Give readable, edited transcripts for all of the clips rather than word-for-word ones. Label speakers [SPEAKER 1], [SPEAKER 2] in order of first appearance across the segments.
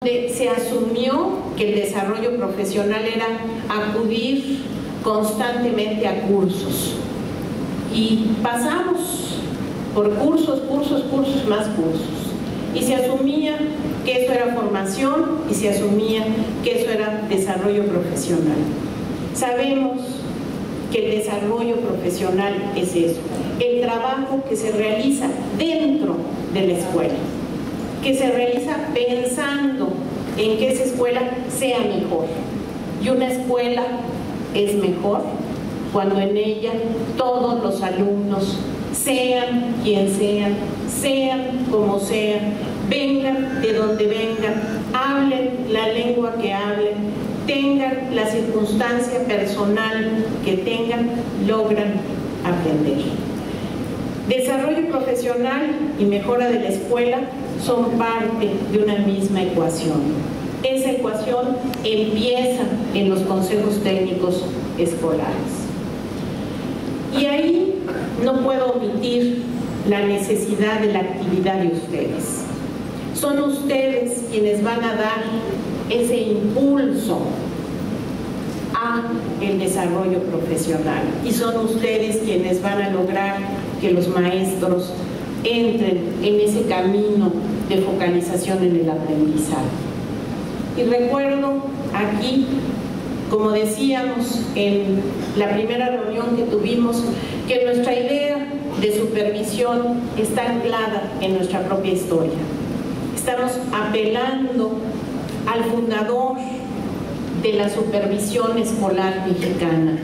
[SPEAKER 1] Se asumió que el desarrollo profesional era acudir constantemente a cursos y pasamos por cursos, más cursos, y se asumía que eso era formación y se asumía que eso era desarrollo profesional. Sabemos que el desarrollo profesional es eso, el trabajo que se realiza dentro de la escuela, que se realiza pensando en que esa escuela sea mejor. Y una escuela es mejor cuando en ella todos los alumnos, sean quien sean, sean como sean, vengan de donde vengan, hablen la lengua que hablen, tengan la circunstancia personal que tengan, logran aprender. Desarrollo profesional y mejora de la escuela son parte de una misma ecuación. Esa ecuación empieza en los consejos técnicos escolares. Y ahí no puedo omitir la necesidad de la actividad de ustedes. Son ustedes quienes van a dar ese impulso al desarrollo profesional y son ustedes quienes van a lograr que los maestros entren en ese camino de focalización en el aprendizaje. Y recuerdo aquí, como decíamos en la primera reunión que tuvimos, que nuestra idea de supervisión está anclada en nuestra propia historia. Estamos apelando al fundador de la supervisión escolar mexicana.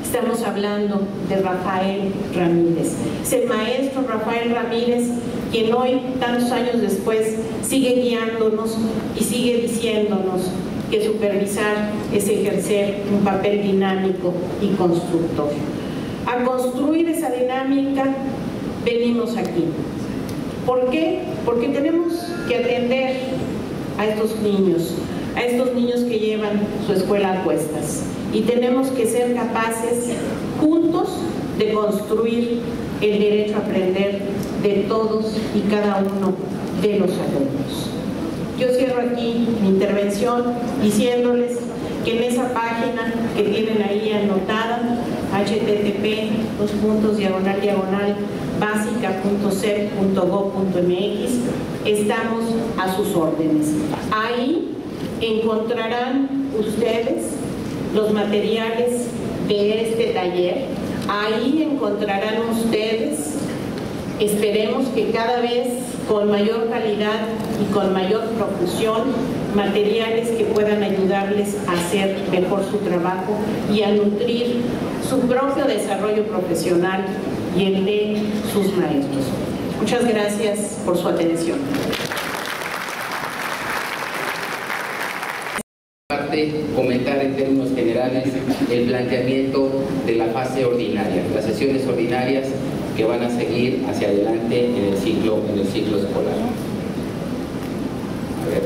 [SPEAKER 1] Estamos hablando de Rafael Ramírez. Es el maestro Rafael Ramírez quien hoy, tantos años después, sigue guiándonos y sigue diciéndonos que supervisar es ejercer un papel dinámico y constructor. A construir esa dinámica venimos aquí. ¿Por qué? Porque tenemos que atender a estos niños que llevan su escuela a cuestas. Y tenemos que ser capaces juntos de construir el derecho a aprender de todos y cada uno de los alumnos. Yo cierro aquí mi intervención diciéndoles que en esa página que tienen ahí anotada, http://básica.cep.gov.mx, estamos a sus órdenes. Ahí encontrarán ustedes los materiales de este taller, ahí encontrarán ustedes, esperemos que cada vez con mayor calidad y con mayor profusión, materiales que puedan ayudarles a hacer mejor su trabajo y a nutrir su propio desarrollo profesional y el de sus maestros. Muchas gracias por su atención.
[SPEAKER 2] Comentar en términos generales el planteamiento de la fase ordinaria, las sesiones ordinarias que van a seguir hacia adelante en el ciclo escolar. A ver,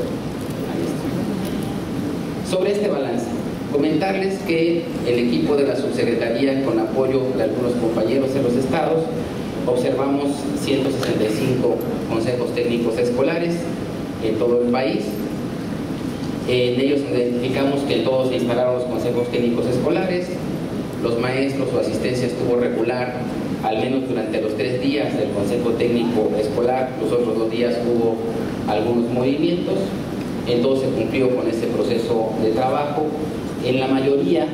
[SPEAKER 2] ahí está. Sobre este balance, comentarles que el equipo de la subsecretaría, con apoyo de algunos compañeros en los estados, observamos 165 consejos técnicos escolares en todo el país. En ellos identificamos que todos se instalaron los consejos técnicos escolares, los maestros, su asistencia estuvo regular, al menos durante los 3 días del consejo técnico escolar. Los otros 2 días hubo algunos movimientos, entonces se cumplió con ese proceso de trabajo. En la mayoría,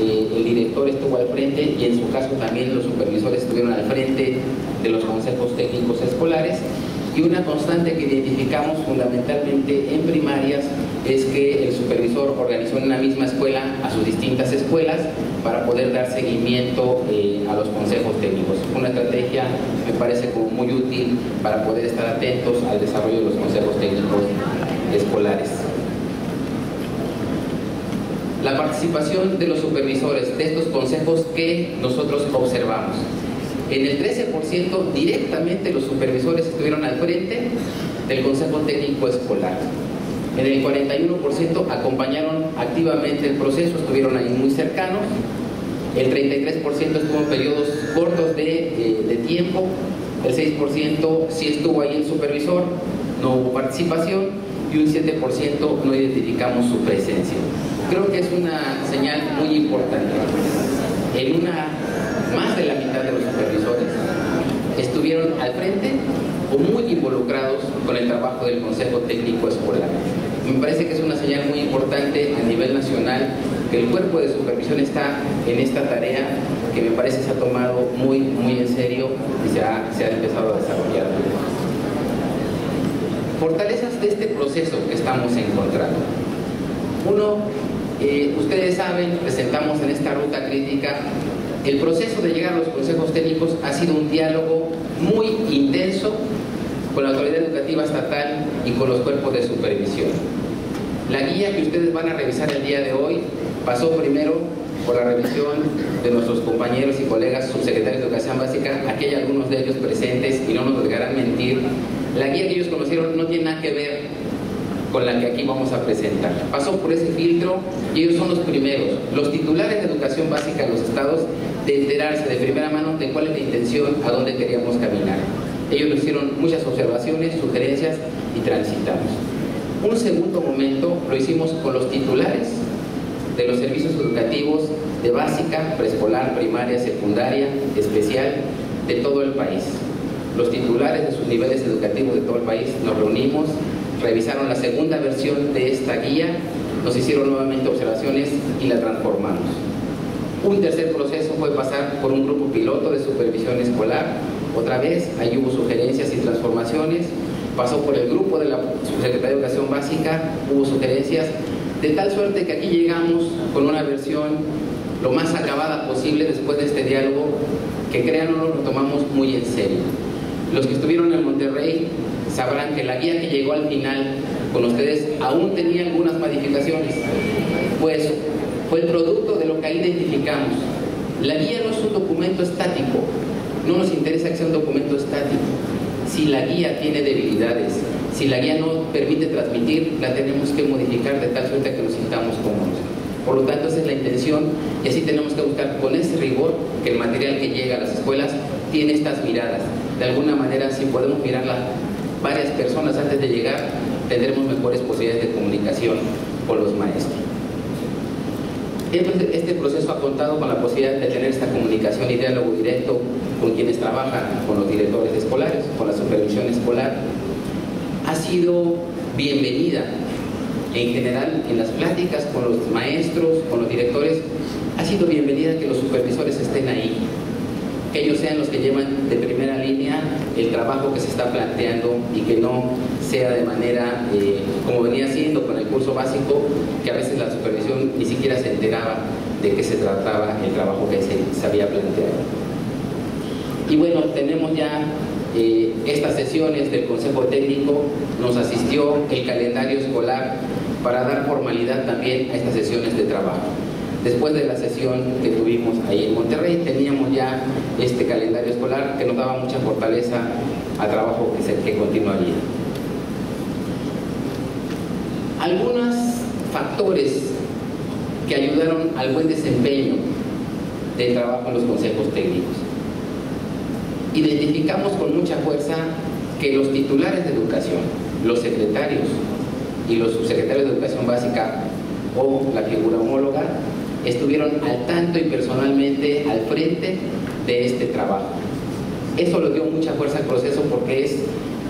[SPEAKER 2] el director estuvo al frente y en su caso también los supervisores estuvieron al frente de los consejos técnicos escolares. Y una constante que identificamos fundamentalmente en primarias es que el supervisor organizó en una misma escuela a sus distintas escuelas para poder dar seguimiento a los consejos técnicos. Una estrategia me parece como muy útil para poder estar atentos al desarrollo de los consejos técnicos escolares. La participación de los supervisores de estos consejos que nosotros observamos. En el 13% directamente los supervisores estuvieron al frente del consejo técnico escolar. En el 41% acompañaron activamente el proceso, estuvieron ahí muy cercanos. El 33% estuvo en periodos cortos de tiempo. El 6% sí estuvo ahí el supervisor, no hubo participación. y un 7% no identificamos su presencia. Creo que es una señal muy importante. Más de la mitad de los supervisores estuvieron al frente o muy involucrados con el trabajo del Consejo Técnico Escolar. Me parece que es una señal muy importante a nivel nacional que el cuerpo de supervisión está en esta tarea que me parece se ha tomado muy en serio y se ha empezado a desarrollar. Fortalezas de este proceso que estamos encontrando. Uno, ustedes saben, presentamos en esta ruta crítica, el proceso de llegar a los consejos técnicos ha sido un diálogo muy intenso con la autoridad educativa estatal y con los cuerpos de supervisión. La guía que ustedes van a revisar el día de hoy pasó primero por la revisión de nuestros compañeros y colegas subsecretarios de Educación Básica. Aquí hay algunos de ellos presentes y no nos dejarán mentir. La guía que ellos conocieron no tiene nada que ver con la que aquí vamos a presentar. Pasó por ese filtro y ellos son los primeros, los titulares de educación básica en los estados, de enterarse de primera mano de cuál es la intención, a dónde queríamos caminar. Ellos nos hicieron muchas observaciones, sugerencias y transitamos. Un segundo momento lo hicimos con los titulares de los servicios educativos de básica, preescolar, primaria, secundaria, especial, de todo el país. Los titulares de sus niveles educativos de todo el país nos reunimos, revisaron la segunda versión de esta guía, nos hicieron nuevamente observaciones y la transformamos. Un tercer proceso fue pasar por un grupo piloto de supervisión escolar. Otra vez, ahí hubo sugerencias y transformaciones. Pasó por el grupo de la Subsecretaría de Educación Básica, hubo sugerencias, de tal suerte que aquí llegamos con una versión lo más acabada posible después de este diálogo, que créanlo, lo tomamos muy en serio. Los que estuvieron en Monterrey sabrán que la guía que llegó al final con ustedes aún tenía algunas modificaciones, pues fue el producto de lo que ahí identificamos. La guía no es un documento estático, no nos interesa que sea un documento estático. Si la guía tiene debilidades, si la guía no permite transmitir, la tenemos que modificar de tal suerte que nos sintamos cómodos. Por lo tanto, esa es la intención y así tenemos que buscar con ese rigor que el material que llega a las escuelas tiene estas miradas. De alguna manera, si podemos mirarla varias personas antes de llegar, tendremos mejores posibilidades de comunicación con los maestros. Este proceso ha contado con la posibilidad de tener esta comunicación y diálogo directo con quienes trabajan, con los directores escolares, con la supervisión escolar. Ha sido bienvenida en general en las pláticas con los maestros, con los directores. Ha sido bienvenida que los supervisores estén ahí, que ellos sean los que llevan de primera línea el trabajo que se está planteando y que no sea de manera como venía siendo con el curso básico, que a veces la supervisión ni siquiera se enteraba de qué se trataba el trabajo que se había planteado. Y bueno, tenemos ya estas sesiones del Consejo Técnico, nos asistió el calendario escolar para dar formalidad también a estas sesiones de trabajo. Después de la sesión que tuvimos ahí en Monterrey, teníamos ya este calendario escolar que nos daba mucha fortaleza al trabajo que continuaría. Algunos factores que ayudaron al buen desempeño del trabajo en los consejos técnicos. Identificamos con mucha fuerza que los titulares de educación, los secretarios y los subsecretarios de educación básica o la figura homóloga estuvieron al tanto y personalmente al frente de este trabajo. Eso le dio mucha fuerza al proceso porque es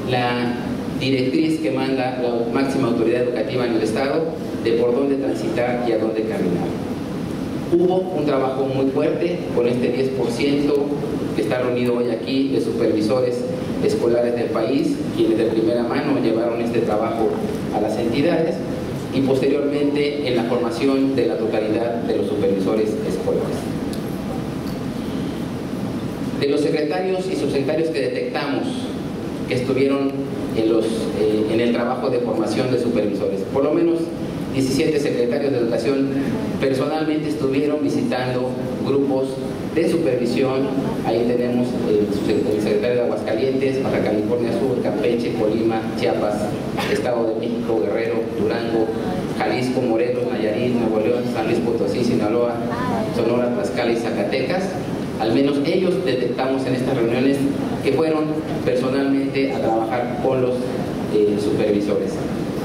[SPEAKER 2] la directriz que manda la máxima autoridad educativa en el Estado de por dónde transitar y a dónde caminar. Hubo un trabajo muy fuerte con este 10% que está reunido hoy aquí de supervisores escolares del país, quienes de primera mano llevaron este trabajo a las entidades, y posteriormente en la formación de la totalidad de los supervisores escolares. De los secretarios y subsecretarios que detectamos que estuvieron en el trabajo de formación de supervisores, por lo menos 17 secretarios de educación personalmente estuvieron visitando grupos de supervisión. Ahí tenemos el secretario de Aguascalientes, Baja California Sur, Campeche, Colima, Chiapas, Estado de México, Guerrero, Durango, Jalisco, Morelos, Nayarit, Nuevo León, San Luis Potosí, Sinaloa, Sonora, Tlaxcala y Zacatecas. Al menos ellos detectamos en estas reuniones que fueron personalmente a trabajar con los supervisores.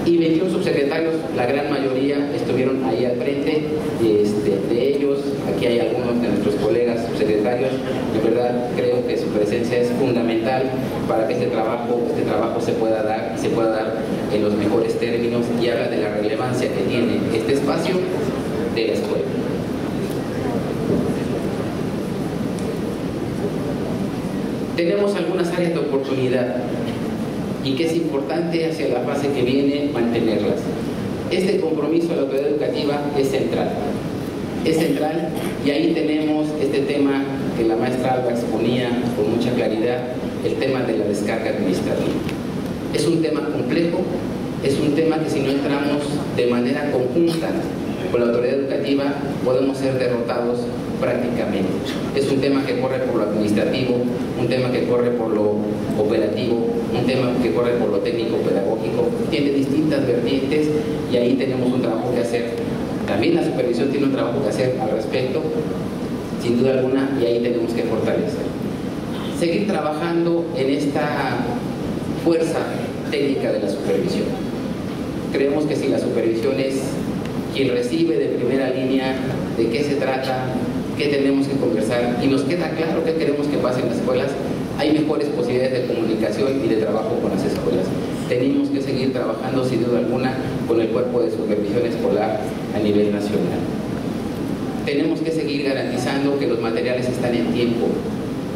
[SPEAKER 2] y 21 subsecretarios, la gran mayoría estuvieron ahí al frente. De ellos, aquí hay algunos de nuestros colegas subsecretarios. De verdad creo que su presencia es fundamental para que este trabajo se pueda dar en los mejores términos, y habla de la relevancia que tiene este espacio de la escuela. Tenemos algunas áreas de oportunidad y que es importante hacia la fase que viene mantenerlas. Este compromiso de la autoridad educativa es central. Es central, y ahí tenemos este tema que la maestra Alba exponía con mucha claridad, el tema de la descarga administrativa. Es un tema complejo, es un tema que si no entramos de manera conjunta con la autoridad educativa podemos ser derrotados prácticamente. Es un tema que corre por lo administrativo, un tema que corre por lo operativo, un tema que corre por lo técnico-pedagógico, tiene distintas vertientes y ahí tenemos un trabajo que hacer. También la supervisión tiene un trabajo que hacer al respecto, sin duda alguna, y ahí tenemos que fortalecer. Seguir trabajando en esta fuerza técnica de la supervisión. Creemos que si la supervisión es quien recibe de primera línea de qué se trata, qué tenemos que conversar, y nos queda claro qué queremos que pase en las escuelas, hay mejores posibilidades de comunicación y de trabajo con las escuelas. Tenemos que seguir trabajando sin duda alguna con el cuerpo de supervisión escolar a nivel nacional. Tenemos que seguir garantizando que los materiales están en tiempo,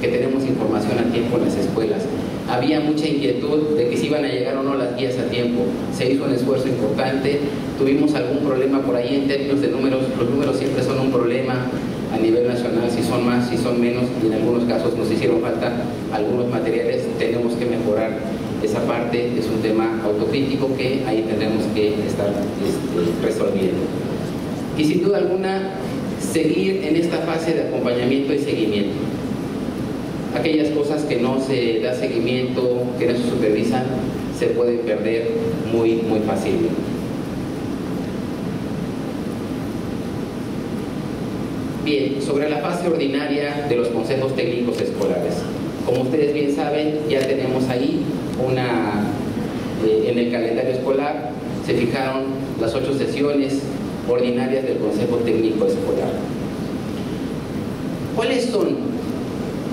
[SPEAKER 2] que tenemos información a tiempo en las escuelas. Había mucha inquietud de que si iban a llegar o no las guías a tiempo. Se hizo un esfuerzo importante, tuvimos algún problema por ahí en términos de números. Los números siempre son un problema a nivel nacional, si son más, si son menos, y en algunos casos nos hicieron falta algunos materiales. Tenemos que mejorar esa parte, es un tema autocrítico que ahí tendremos que estar resolviendo. Y sin duda alguna, seguir en esta fase de acompañamiento y seguimiento. Aquellas cosas que no se da seguimiento, que no se supervisan, se pueden perder muy fácilmente. Bien, sobre la fase ordinaria de los consejos técnicos escolares. Como ustedes bien saben, ya tenemos ahí en el calendario escolar se fijaron las 8 sesiones ordinarias del Consejo Técnico Escolar. ¿Cuáles son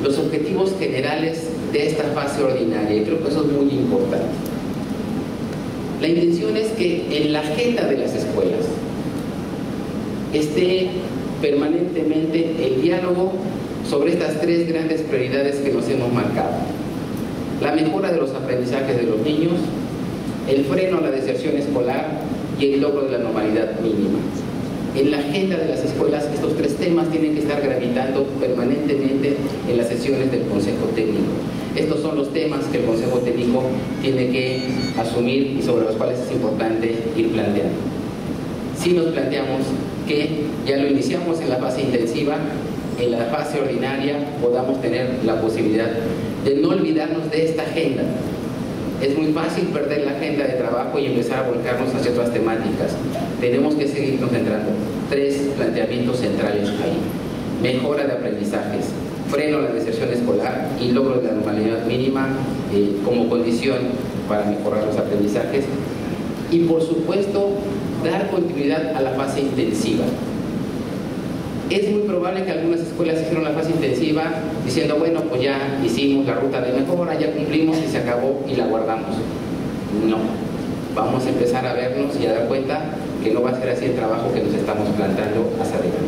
[SPEAKER 2] los objetivos generales de esta fase ordinaria? Y creo que eso es muy importante. La intención es que en la agenda de las escuelas esté permanentemente el diálogo sobre estas 3 grandes prioridades que nos hemos marcado: la mejora de los aprendizajes de los niños, el freno a la deserción escolar y el logro de la normalidad mínima. En la agenda de las escuelas estos 3 temas tienen que estar gravitando permanentemente en las sesiones del Consejo Técnico. Estos son los temas que el Consejo Técnico tiene que asumir y sobre los cuales es importante ir planteando. Si nos planteamos que ya lo iniciamos en la fase intensiva, en la fase ordinaria podamos tener la posibilidad de no olvidarnos de esta agenda. Es muy fácil perder la agenda de trabajo y empezar a volcarnos hacia otras temáticas. Tenemos que seguir concentrando 3 planteamientos centrales ahí: mejora de aprendizajes, freno a la deserción escolar y logro de la normalidad mínima como condición para mejorar los aprendizajes, y por supuesto dar continuidad a la fase intensiva. Es muy probable que algunas escuelas hicieron la fase intensiva diciendo, bueno, pues ya hicimos la ruta de mejora, ya cumplimos y se acabó y la guardamos. No, vamos a empezar a vernos y a dar cuenta que no va a ser así el trabajo que nos estamos plantando hacia adelante.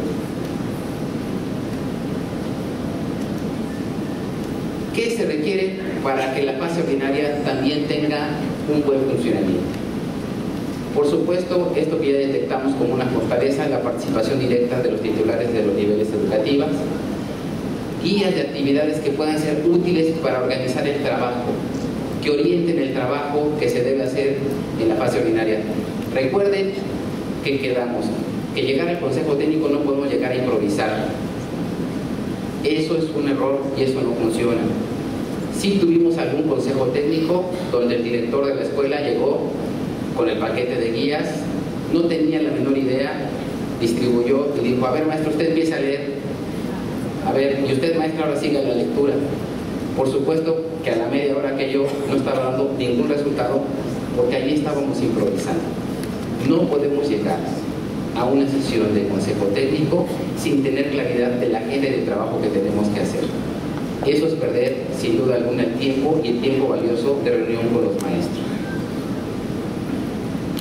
[SPEAKER 2] ¿Qué se requiere para que la fase ordinaria también tenga un buen funcionamiento? Por supuesto, esto que ya detectamos como una fortaleza, la participación directa de los titulares de los niveles educativos, guías de actividades que puedan ser útiles para organizar el trabajo, que orienten el trabajo que se debe hacer en la fase ordinaria. Recuerden que quedamos, que llegar al Consejo Técnico no podemos llegar a improvisar. Eso es un error y eso no funciona. Sí tuvimos algún consejo técnico donde el director de la escuela llegó con el paquete de guías, no tenía la menor idea, distribuyó y dijo, a ver maestro, usted empieza a leer, a ver, y usted maestro ahora siga la lectura. Por supuesto que a la media hora que yo no estaba dando ningún resultado porque allí estábamos improvisando. No podemos llegar a una sesión de consejo técnico sin tener claridad de la agenda de trabajo que tenemos que hacer. Eso es perder, sin duda alguna, el tiempo y el tiempo valioso de reunión con los maestros.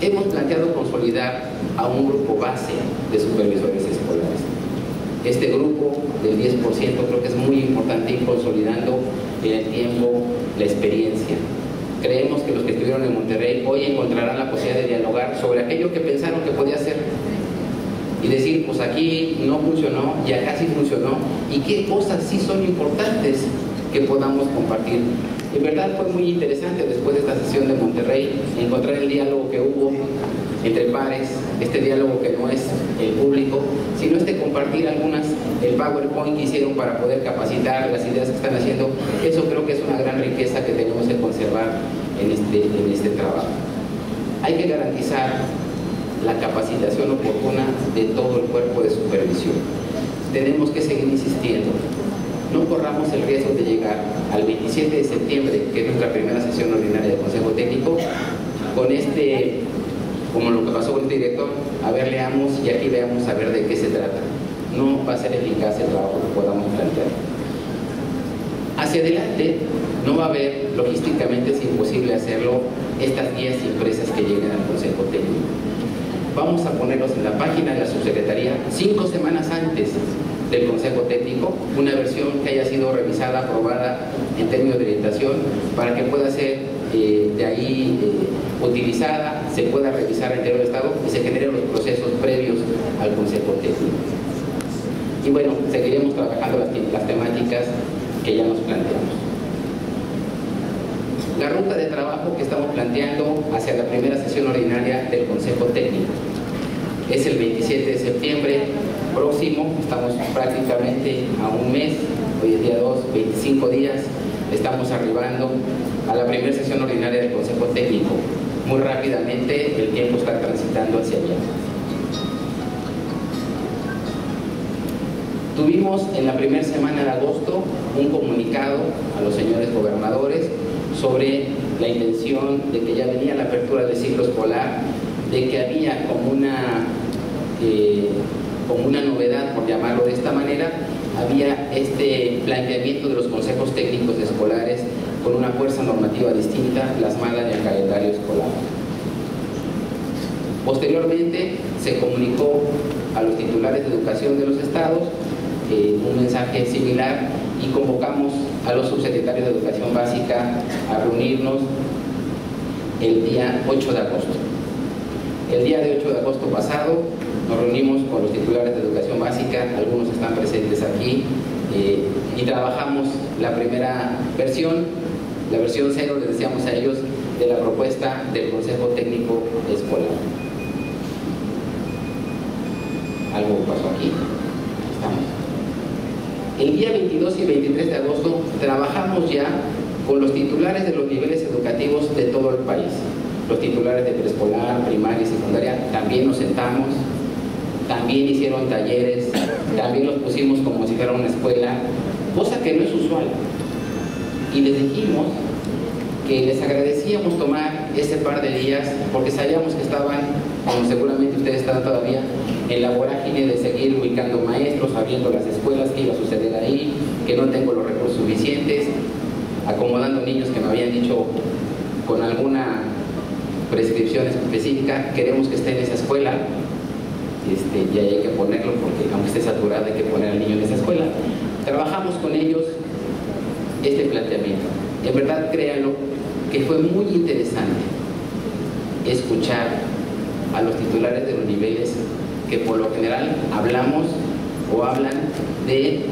[SPEAKER 2] Hemos planteado consolidar a un grupo base de supervisores escolares. Este grupo del 10% creo que es muy importante ir consolidando en el tiempo la experiencia. Creemos que los que estuvieron en Monterrey hoy encontrarán la posibilidad de dialogar sobre aquello que pensaron que podía hacer y decir, pues aquí no funcionó y acá sí funcionó, y qué cosas sí son importantes que podamos compartir. En verdad fue muy interesante después de esta sesión de Monterrey encontrar el diálogo que hubo entre pares, este diálogo que no es el público, sino compartir el PowerPoint que hicieron para poder capacitar las ideas que están haciendo. Eso creo que es una gran riqueza que tenemos que conservar en este trabajo. Hay que garantizar la capacitación oportuna de todo el cuerpo de supervisión. Tenemos que seguir insistiendo. No corramos el riesgo de llegar al 27 de septiembre, que es nuestra primera sesión ordinaria de Consejo Técnico, con como lo que pasó con este director, a ver, leamos y aquí veamos a ver de qué se trata. No va a ser eficaz el trabajo que podamos plantear. Hacia adelante no va a haber, logísticamente es imposible hacerlo, estas guías impresas que lleguen al Consejo Técnico. Vamos a ponerlos en la página de la Subsecretaría 5 semanas antes del Consejo Técnico, una versión que haya sido revisada, aprobada en términos de orientación, para que pueda ser de ahí utilizada, se pueda revisar al interior del Estado y se generen los procesos previos al Consejo Técnico. Y bueno, seguiremos trabajando las temáticas que ya nos planteamos. La ruta de trabajo que estamos planteando hacia la primera sesión ordinaria del Consejo Técnico es el 27 de septiembre próximo. Estamos prácticamente a un mes, hoy es día 2, 25 días, estamos arribando a la primera sesión ordinaria del Consejo Técnico. Muy rápidamente el tiempo está transitando hacia allá. Tuvimos en la primera semana de agosto un comunicado a los señores gobernadores sobre la intención de que ya venía la apertura del ciclo escolar, de que había como una novedad, por llamarlo de esta manera, había este planteamiento de los consejos técnicos escolares con una fuerza normativa distinta plasmada en el calendario escolar. Posteriormente se comunicó a los titulares de educación de los estados un mensaje similar y convocamos a los subsecretarios de Educación Básica a reunirnos el día 8 de agosto. El día de 8 de agosto pasado nos reunimos con los titulares de Educación Básica, algunos están presentes aquí, y trabajamos la primera versión, la versión 0, les decíamos a ellos, de la propuesta del Consejo Técnico Escolar. Algo pasó aquí, estamos. El día 22 y 23 de agosto trabajamos ya con los titulares de los niveles educativos de todo el país. Los titulares de preescolar, primaria y secundaria también nos sentamos, también hicieron talleres, también los pusimos como si fuera una escuela, cosa que no es usual. Y les dijimos que les agradecíamos tomar ese par de días porque sabíamos que estaban, como seguramente ustedes están todavía, en la vorágine de seguir ubicando maestros, abriendo las escuelas, qué iba a suceder ahí, que no tengo los recursos suficientes, acomodando niños que me habían dicho con alguna prescripción específica, queremos que esté en esa escuela, y ahí hay que ponerlo porque aunque esté saturado hay que poner al niño en esa escuela. Trabajamos con ellos este planteamiento. En verdad, créanlo, que fue muy interesante escuchar a los titulares de los niveles que por lo general hablamos o hablan de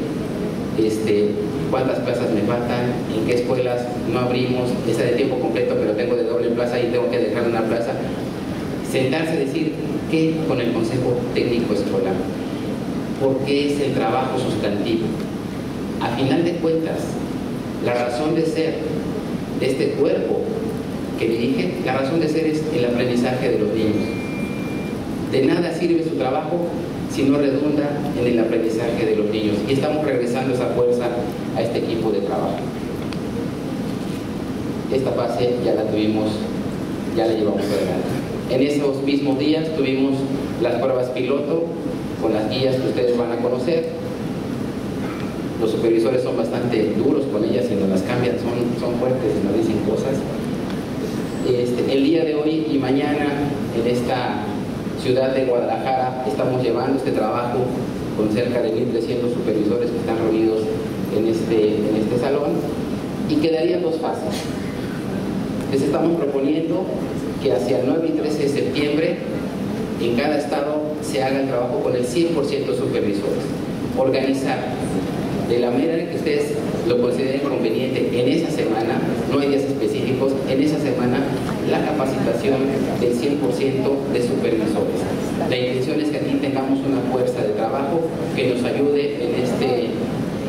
[SPEAKER 2] cuántas plazas me faltan, en qué escuelas no abrimos, esa de tiempo completo pero tengo de doble plaza y tengo que dejar una plaza. Sentarse a decir qué con el Consejo Técnico Escolar, porque es el trabajo sustantivo. A final de cuentas, la razón de ser de este cuerpo que dirige, la razón de ser es el aprendizaje de los niños. De nada sirve su trabajo si no redunda en el aprendizaje de los niños. Y estamos regresando esa fuerza a este equipo de trabajo. Esta fase ya la tuvimos ya la llevamos adelante. En esos mismos días tuvimos las pruebas piloto con las guías que ustedes van a conocer. Los supervisores son bastante duros con ellas y nos las cambian, son fuertes y nos dicen cosas. El día de hoy y mañana en esta ciudad de Guadalajara estamos llevando este trabajo con cerca de 1.300 supervisores que están reunidos en este salón, y quedarían dos fases. Les estamos proponiendo que hacia el 9 y 13 de septiembre en cada estado se haga el trabajo con el 100% de supervisores. Organizar de la manera que ustedes lo consideren conveniente en esa semana, no hay días específicos, en esa semana la capacitación del 100% de supervisores. La intención es que aquí tengamos una fuerza de trabajo que nos ayude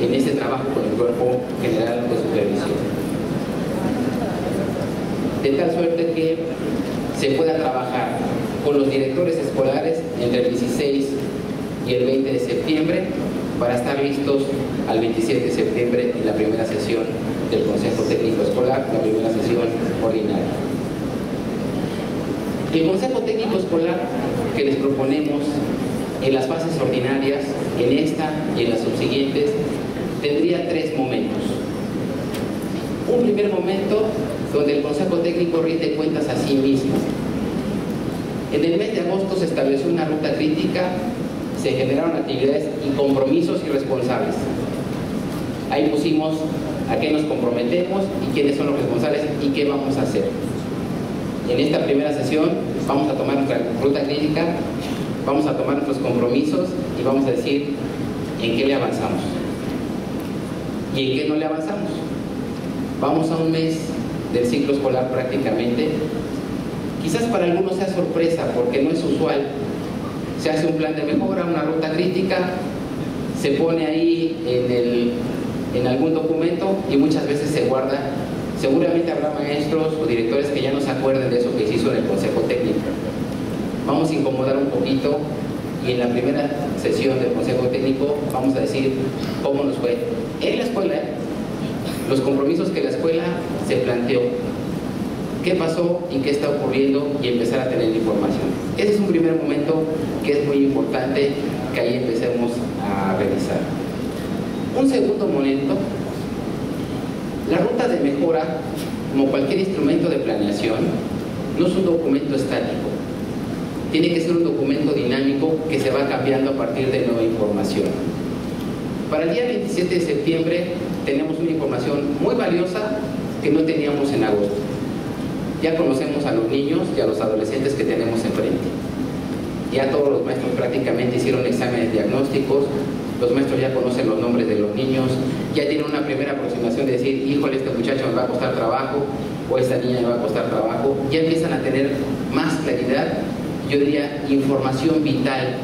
[SPEAKER 2] en este trabajo con el Cuerpo General de Supervisión. De tal suerte que se pueda trabajar con los directores escolares entre el 16 y el 20 de septiembre para estar listos al 27 de septiembre en la primera sesión del Consejo Técnico Escolar, la primera sesión ordinaria. El Consejo Técnico Escolar que les proponemos en las fases ordinarias, en esta y en las subsiguientes, tendría tres momentos. Un primer momento donde el Consejo Técnico rinde cuentas a sí mismo. En el mes de agosto se estableció una ruta crítica, se generaron actividades y compromisos irresponsables. Ahí pusimos a qué nos comprometemos y quiénes son los responsables y qué vamos a hacer. En esta primera sesión vamos a tomar nuestra ruta crítica, vamos a tomar nuestros compromisos y vamos a decir en qué le avanzamos y en qué no le avanzamos. Vamos a un mes del ciclo escolar prácticamente. Quizás para algunos sea sorpresa porque no es usual. Se hace un plan de mejora, una ruta crítica, se pone ahí en algún documento y muchas veces se guarda. Seguramente habrá maestros o directores que ya no se acuerden de eso que se hizo en el Consejo Técnico. Vamos a incomodar un poquito y en la primera sesión del Consejo Técnico vamos a decir cómo nos fue en la escuela, los compromisos que la escuela se planteó, qué pasó y qué está ocurriendo, y empezar a tener información. Ese es un primer momento que es muy importante que ahí empecemos a revisar. Un segundo momento, la ruta de mejora, como cualquier instrumento de planeación, no es un documento estático. Tiene que ser un documento dinámico que se va cambiando a partir de nueva información. Para el día 27 de septiembre tenemos una información muy valiosa que no teníamos en agosto. Ya conocemos a los niños y a los adolescentes que tenemos enfrente. Ya todos los maestros prácticamente hicieron exámenes diagnósticos, los maestros ya conocen los nombres de los niños, ya tienen una primera aproximación de decir, híjole, este muchacho me va a costar trabajo, o esta niña me va a costar trabajo. Ya empiezan a tener más claridad, yo diría, información vital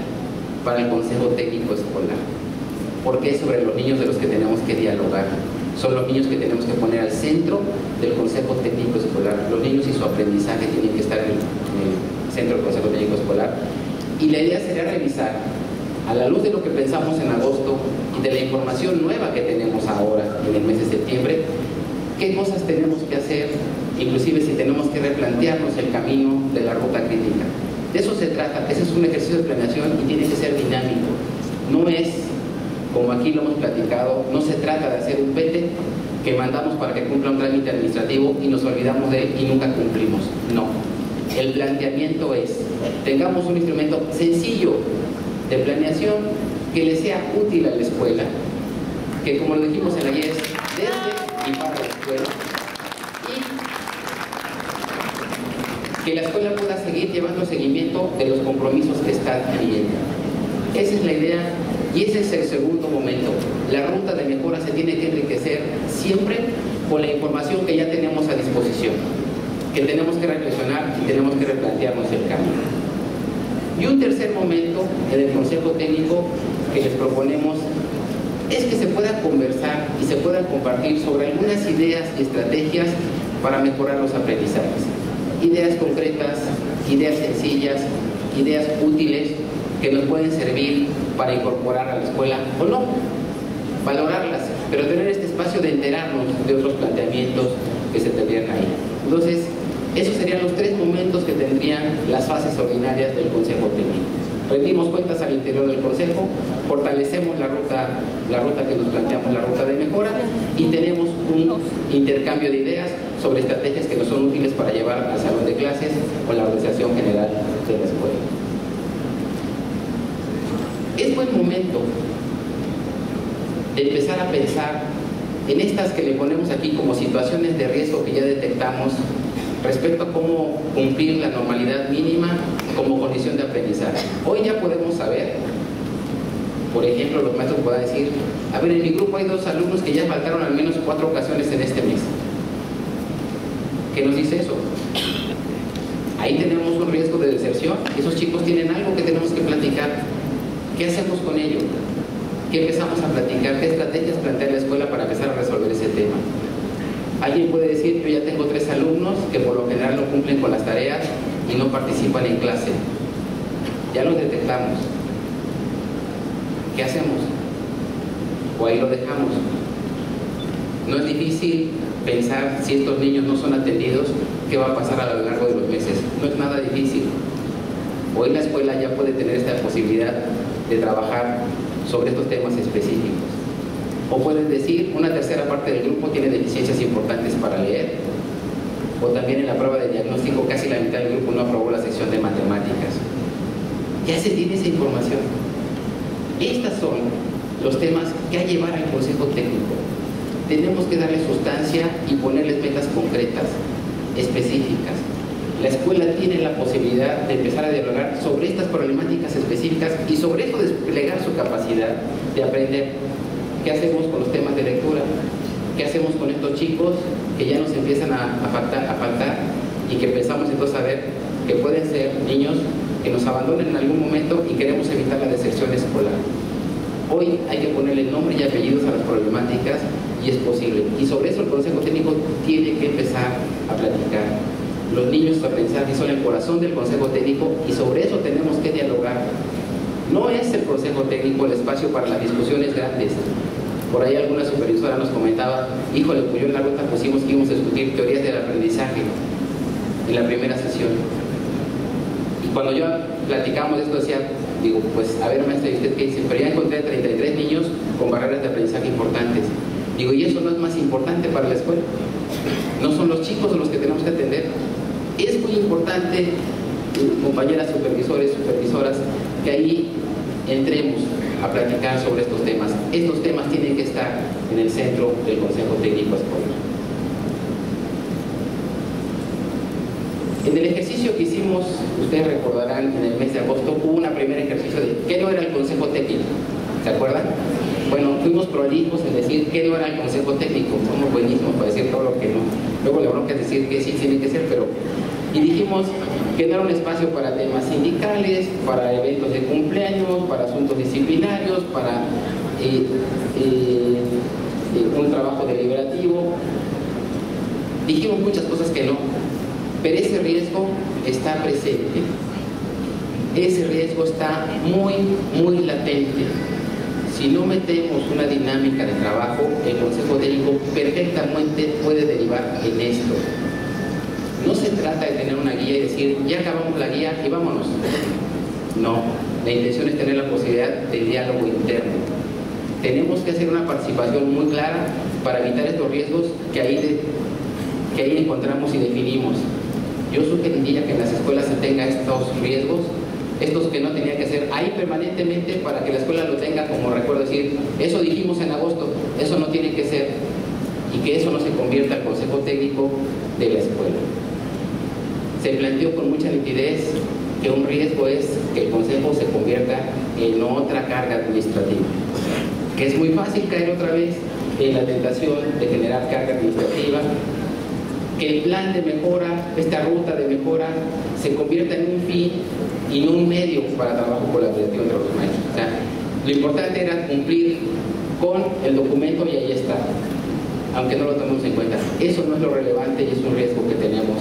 [SPEAKER 2] para el Consejo Técnico Escolar. Porque es sobre los niños de los que tenemos que dialogar. Son los niños que tenemos que poner al centro del Consejo Técnico Escolar. Los niños y su aprendizaje tienen que estar en el centro del Consejo Técnico Escolar. Y la idea sería revisar, a la luz de lo que pensamos en agosto y de la información nueva que tenemos ahora en el mes de septiembre, qué cosas tenemos que hacer, inclusive si tenemos que replantearnos el camino de la ruta crítica. De eso se trata. Ese es un ejercicio de planeación y tiene que ser dinámico. No es, como aquí lo hemos platicado, no se trata de hacer un pete que mandamos para que cumpla un trámite administrativo y nos olvidamos de él y nunca cumplimos. No. El planteamiento es, tengamos un instrumento sencillo de planeación que le sea útil a la escuela, que como lo dijimos en ayer, desde y para la escuela, y que la escuela pueda seguir llevando seguimiento de los compromisos que está adquiriendo. Esa es la idea. Y ese es el segundo momento. La ruta de mejora se tiene que enriquecer siempre con la información que ya tenemos a disposición, que tenemos que reflexionar y tenemos que replantearnos el camino. Y un tercer momento en el Consejo Técnico que les proponemos es que se pueda conversar y se puedan compartir sobre algunas ideas y estrategias para mejorar los aprendizajes. Ideas concretas, ideas sencillas, ideas útiles que nos pueden servir para incorporar a la escuela o no, valorarlas, pero tener este espacio de enterarnos de otros planteamientos que se tendrían ahí. Entonces, Esos serían los 3 momentos que tendrían las fases ordinarias del Consejo Técnico. Rendimos cuentas al interior del Consejo, fortalecemos la ruta que nos planteamos, la ruta de mejora, y tenemos un intercambio de ideas sobre estrategias que nos son útiles para llevar al salón de clases o la organización general de la escuela. Es buen momento de empezar a pensar en estas que le ponemos aquí como situaciones de riesgo que ya detectamos respecto a cómo cumplir la normalidad mínima como condición de aprendizaje. Hoy ya podemos saber, por ejemplo, los maestros puedan decir, a ver, en mi grupo hay 2 alumnos que ya faltaron al menos 4 ocasiones en este mes. ¿Qué nos dice eso? Ahí tenemos un riesgo de deserción. Esos chicos tienen algo que tenemos que platicar. ¿Qué hacemos con ello? ¿Qué empezamos a platicar? ¿Qué estrategias plantea la escuela para empezar a resolver ese tema? Alguien puede decir, yo ya tengo 3 alumnos que por lo general no cumplen con las tareas y no participan en clase. Ya los detectamos. ¿Qué hacemos? O ahí lo dejamos. No es difícil pensar si estos niños no son atendidos, qué va a pasar a lo largo de los meses. No es nada difícil. Hoy la escuela ya puede tener esta posibilidad de trabajar sobre estos temas específicos. O pueden decir, una tercera parte del grupo tiene deficiencias importantes para leer, o también en la prueba de diagnóstico casi la mitad del grupo no aprobó la sección de matemáticas. Ya se tiene esa información. Estos son los temas que hay que llevar al Consejo Técnico. Tenemos que darle sustancia y ponerles metas concretas, específicas. La escuela tiene la posibilidad de empezar a dialogar sobre estas problemáticas específicas y sobre eso desplegar su capacidad de aprender. ¿Qué hacemos con los temas de lectura? ¿Qué hacemos con estos chicos que ya nos empiezan a faltar y que pensamos entonces a ver que pueden ser niños que nos abandonen en algún momento y queremos evitar la deserción escolar? Hoy hay que ponerle nombre y apellidos a las problemáticas y es posible. Y sobre eso el Consejo Técnico tiene que empezar a platicar. Los niños de aprendizaje son el corazón del Consejo Técnico y sobre eso tenemos que dialogar. No es el Consejo Técnico el espacio para las discusiones grandes. Por ahí alguna supervisora nos comentaba, híjole, pues yo en la ruta pusimos que íbamos a discutir teorías del aprendizaje en la primera sesión. Y cuando yo platicamos de esto decía, digo, pues a ver maestra, ¿y usted qué dice? Pero ya encontré 33 niños con barreras de aprendizaje importantes. Digo, ¿y eso no es más importante para la escuela? ¿No son los chicos los que tenemos que atender? Es muy importante, compañeras supervisores, supervisoras, que ahí entremos a platicar sobre estos temas. Estos temas tienen que estar en el centro del Consejo Técnico Escolar. En el ejercicio que hicimos, ustedes recordarán, en el mes de agosto, hubo un primer ejercicio de ¿qué no era el Consejo Técnico? ¿Se acuerdan? Bueno, fuimos prolijos en decir qué no era el Consejo Técnico. Somos buenísimos para decir todo lo que no. Luego la bronca es decir que sí tiene que ser, pero... Y dijimos que no era un espacio para temas sindicales, para eventos de cumpleaños, para asuntos disciplinarios, para un trabajo deliberativo. Dijimos muchas cosas que no, pero ese riesgo está presente. Ese riesgo está muy latente. Si no metemos una dinámica de trabajo, el Consejo Técnico perfectamente puede derivar en esto. No se trata de tener una guía y decir, ya acabamos la guía y vámonos. No, la intención es tener la posibilidad de diálogo interno. Tenemos que hacer una participación muy clara para evitar estos riesgos que ahí encontramos y definimos. Yo sugeriría que en las escuelas se tenga estos riesgos, estos que no tenían que ser ahí permanentemente para que la escuela lo tenga como recuerdo, decir, eso dijimos en agosto, eso no tiene que ser, y que eso no se convierta al Consejo Técnico de la escuela. Se planteó con mucha nitidez que un riesgo es que el Consejo se convierta en otra carga administrativa, que es muy fácil caer otra vez en la tentación de generar carga administrativa, que el plan de mejora, esta ruta de mejora, se convierta en un fin y no un medio para trabajo colaborativo entre los maestros. O sea, lo importante era cumplir con el documento y ahí está, aunque no lo tomemos en cuenta. Eso no es lo relevante y es un riesgo que tenemos